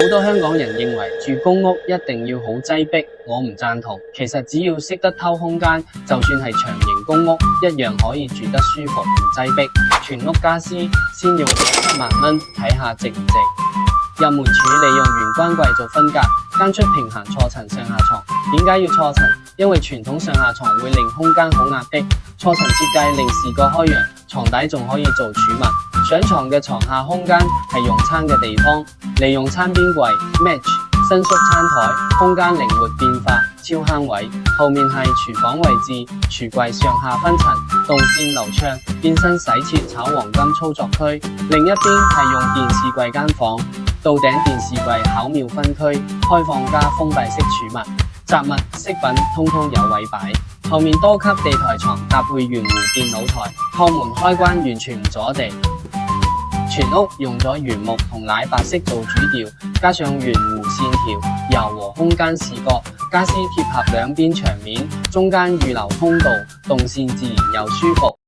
好多香港人認為住公屋一定要好擠迫，我唔贊同。其實只要識得偷空間，就算係長型公屋，一樣可以住得舒服唔擠迫。全屋家私先用咗7萬蚊，睇下值唔值。入門處利用玄關櫃做分隔，間出平行錯層上下床。點解要錯層？因為傳統上下床會令空間好壓迫，錯層設計令視覺開揚，床底仲可以做儲物。上床嘅床下空間係用餐嘅地方，利用餐邊櫃 match 伸縮餐台，空間靈活變化，超慳位。後面係廚房位置，櫥櫃上下分層，動線流暢，變身洗切炒黃金操作區。另一邊係用電視櫃間房，到頂電視櫃巧妙分區，開放加封閉式儲物，雜物飾品通通有位擺。後面多級地台床搭配圓弧電腦台，趟門開關完全唔阻地。全屋用咗原木同奶白色做主調，加上圓弧線條，柔和空間視覺。家私貼合兩邊牆面，中間預留通道，動線自然又舒服。